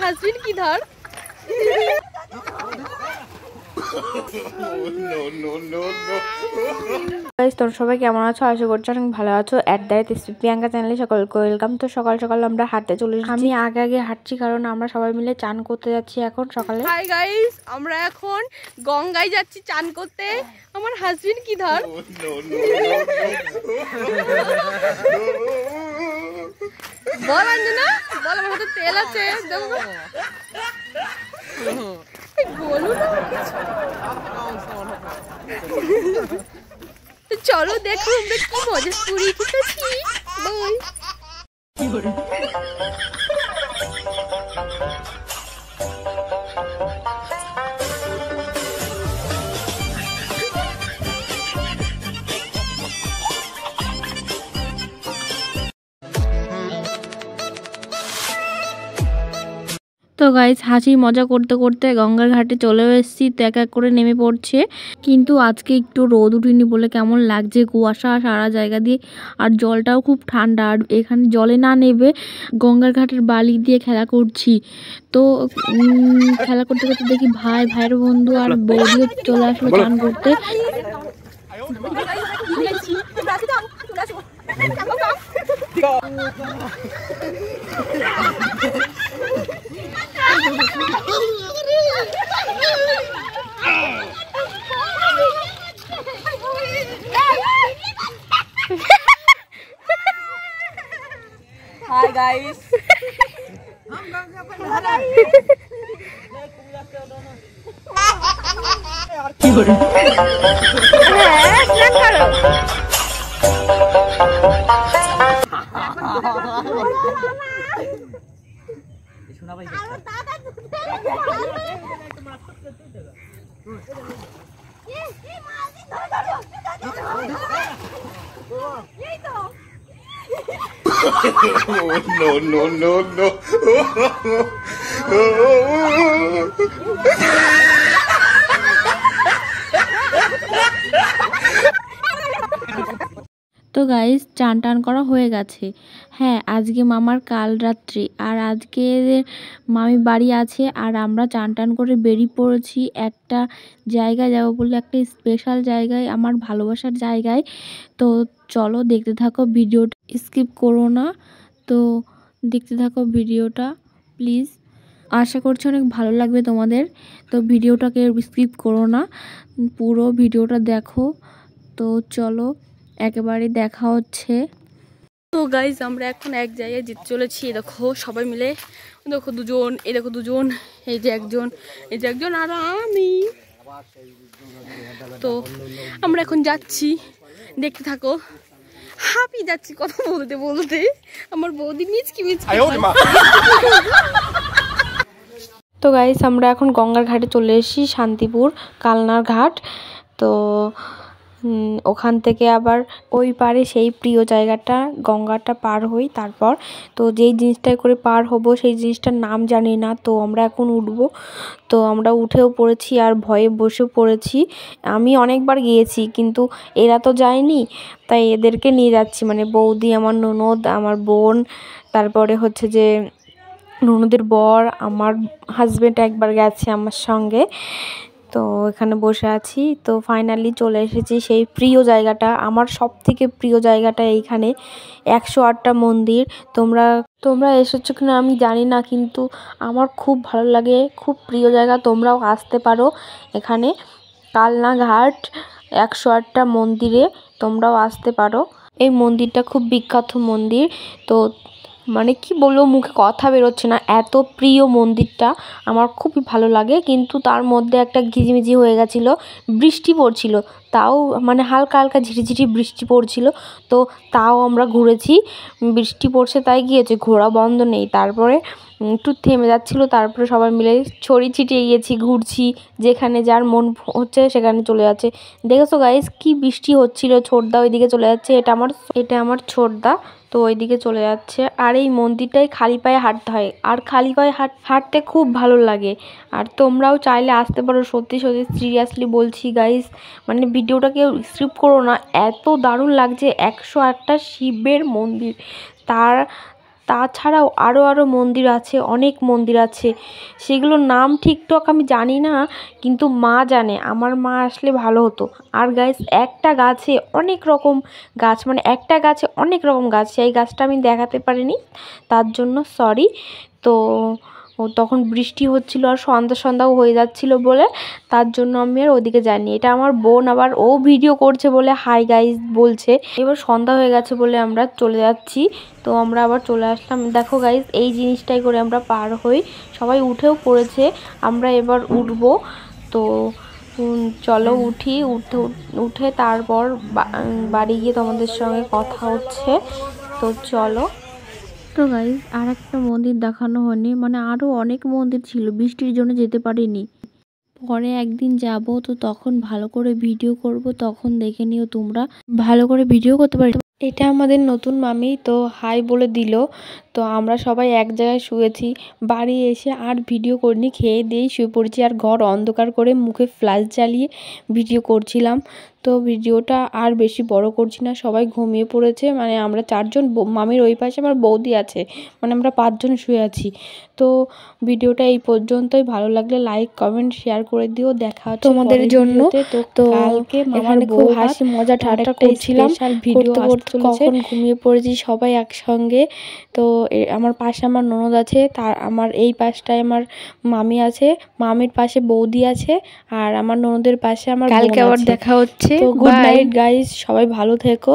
Husband কি ধর তোমরা সবাই কেমন আছো? আশা করছি অনেক ভালো আছো। প্রিয়াঙ্কা চ্যানেলে সকলকে ওয়েলকাম। তো সকাল সকাল আমরা হাঁটতে চলে এসেছি। আমি আগে হাঁটছি কারণ আমরা সবাই মিলে চান করতে যাচ্ছি এখন সকালে। হাই গাইস, আমরা এখন গঙ্গায় যাচ্ছি চান করতে। আমার হাজবেন্ড কি ধর বল অঞ্জনা, বল আমার হাতে তেল আছে চলো দেখো আমরা কি মজা পুরি খেতেছি। তো গাইস, হাসি মজা করতে করতে গঙ্গার ঘাটে চলে এসেছি। তো এক এক করে নেমে পড়ছে, কিন্তু আজকে একটু রোদ উঠিনি বলে কেমন লাগছে, কুয়াশা সারা জায়গা দিয়ে, আর জলটাও খুব ঠান্ডা। আর এখানে জলে না নেবে গঙ্গার ঘাটের বালি দিয়ে খেলা করছি। তো খেলা করতে করতে দেখি ভাইয়ের বন্ধু আর বৌদিও চলে আসলো চান করতে। Hi guys. No. তো গাইস, চান টান করা হয়ে গেছে। হ্যাঁ, আজকে মামার কাল রাত্রি, আর আজকে মামি বাড়ি আছে, আর আমরা চান টান করে বেরিয়ে পড়েছি একটা জায়গায় যাবো বলে, একটা স্পেশাল জায়গায়, আমার ভালোবাসার জায়গায়। তো চলো দেখতে থাকো, ভিডিওটা স্কিপ করো না। তো দেখতে থাকো ভিডিওটা প্লিজ, আশা করছি অনেক ভালো লাগবে তোমাদের। তো ভিডিওটাকে স্কিপ করো না, পুরো ভিডিওটা দেখো। তো চলো একেবারে দেখা হচ্ছে। তো গাইজ, আমরা এখন এক জায়গায় যেতে চলেছি। দেখো সবাই মিলে, দেখো দুজন, এই দেখো দুজন, এই যে একজন আর আমি। তো আমরা এখন যাচ্ছি, দেখতে থাকো। হাঁপি যাচ্ছি কথা বলতে বলতে, আমার বৌদি মিচকি। তো গাইস, আমরা এখন গঙ্গার ঘাটে চলে এসেছি, শান্তিপুর কালনার ঘাট। তো ওখান থেকে আবার ওই পারে সেই প্রিয় জায়গাটা, গঙ্গাটা পার হই তারপর। তো যেই জিনিসটায় করে পার হব সেই জিনিসটার নাম জানি না। তো আমরা এখন উঠবো। তো আমরা উঠেও পড়েছি আর ভয়ে বসেও পড়েছি। আমি অনেকবার গিয়েছি, কিন্তু এরা তো যায়নি, তাই এদেরকে নিয়ে যাচ্ছি। মানে বৌদি, আমার ননদ, আমার বোন, তারপরে হচ্ছে যে ননদের বর, আমার হাজব্যান্ড একবার গেছে আমার সঙ্গে। তো এখানে বসে আছি। তো ফাইনালি চলে এসেছি সেই প্রিয় জায়গাটা, আমার সব থেকে প্রিয় জায়গাটা এইখানে, 108টা মন্দির। তোমরা এসেছো কিনা আমি জানি না, কিন্তু আমার খুব ভালো লাগে, খুব প্রিয় জায়গা। তোমরাও আসতে পারো এখানে, কালনা ঘাট 108টা মন্দিরে তোমরাও আসতে পারো। এই মন্দিরটা খুব বিখ্যাত মন্দির। তো মানে কি বলবো, মুখে কথা বেরোচ্ছে না, এত প্রিয় মন্দিরটা আমার খুবই ভালো লাগে। কিন্তু তার মধ্যে একটা ঘিজিমিজি হয়ে গেছিলো, বৃষ্টি পড়ছিল, তাও মানে হালকা হালকা ঝিরিঝিরি বৃষ্টি পড়ছিল। তো তাও আমরা ঘুরেছি, বৃষ্টি পড়ছে তাই গিয়েছে, ঘোরা বন্ধ নেই। তারপরে একটু থেমে যাচ্ছিলো, তারপরে সবাই মিলে ছড়িয়ে ছিটিয়ে গিয়েছি, ঘুরছি, যেখানে যার মন হচ্ছে সেখানে চলে যাচ্ছে। দেখেছো গাইস, কি বৃষ্টি হচ্ছিল, ছোটদা ওইদিকে চলে যাচ্ছে, এটা আমার ছোটদা, তো ওইদিকে চলে যাচ্ছে। আর এই মন্দিরটাই খালি পায়ে হাঁটতে হয়, আর খালি পায়ে হাঁটতে খুব ভালো লাগে। আর তোমরাও চাইলে আসতে পারো, সত্যি সত্যি সিরিয়াসলি বলছি গাইস, মানে ভিডিওটাকে স্কিপ করো না, এত দারুণ লাগছে। 108টা শিবের মন্দির, তাছাড়াও আরও মন্দির আছে, অনেক মন্দির আছে, সেগুলোর নাম ঠিকঠাক আমি জানি না, কিন্তু মা জানে। আমার মা আসলে ভালো হতো। আর গাইস একটা গাছে অনেক রকম গাছ, মানে একটা গাছে অনেক রকম গাছ, সেই গাছটা আমি দেখাতে পারিনি, তার জন্য সরি। তো তখন বৃষ্টি হচ্ছিল আর সন্ধ্যাও হয়ে যাচ্ছিল বলে তার জন্য আমি আর ওদিকে যাইনি। এটা আমার বোন, আবার ও ভিডিও করছে বলে হাই গাইস বলছে। এবার সন্ধ্যা হয়ে গেছে বলে আমরা চলে যাচ্ছি। তো আমরা আবার চলে আসলাম। দেখো গাইস এই জিনিসটাই করে আমরা পার হই, সবাই উঠেও পড়েছে, আমরা এবার উঠবো। তো চলো উঠে তারপর বাড়ি গিয়ে তোমাদের সঙ্গে কথা হচ্ছে। তো চলো। তো গাইস আর একটা মন্দির দেখানো হয়নি, মানে আরও অনেক মন্দির ছিল, বৃষ্টির জন্য যেতে পারিনি। পরে একদিন যাব, তো তখন ভালো করে ভিডিও করব, তখন দেখে নিও তোমরা, ভালো করে ভিডিও করতে পারি। এটা আমাদের নতুন মামি, তো হাই বলে দিল। তো আমরা সবাই এক জায়গায় শুয়েছি, বাড়ি এসে আর ভিডিও করিনি, খেয়ে দিয়েই শুয়ে পড়েছি। আর ঘর অন্ধকার করে মুখে ফ্ল্যাশ জ্বালিয়ে ভিডিও করছিলাম। তো ভিডিওটা আর বেশি বড় করছি না, সবাই ঘুমিয়ে পড়েছে, মানে আমরা 4 জন, মামির ওই পাশে আমার বৌদি আছে, মানে আমরা 5 জন শুয়ে আছি। তো ভিডিওটা এই পর্যন্তই, ভালো লাগলে লাইক কমেন্ট শেয়ার করে দিও। দেখা হচ্ছে তোমাদের জন্য। তো কালকে এখানে খুব হাসি মজা ঠাট্টা করছিলাম, ভিডিও কখন ঘুমিয়ে পড়েছি সবাই একসঙ্গে। তো আমার পাশে আমার ননদ আছে, তার আমার এই পাশটায় আমার মামি আছে, মামির পাশে বৌদি আছে, আর আমার ননদের পাশে আমার বোন আছে। কালকে আবার দেখা হচ্ছে। তো গুড নাইট গাইস, সবাই ভালো থেকো।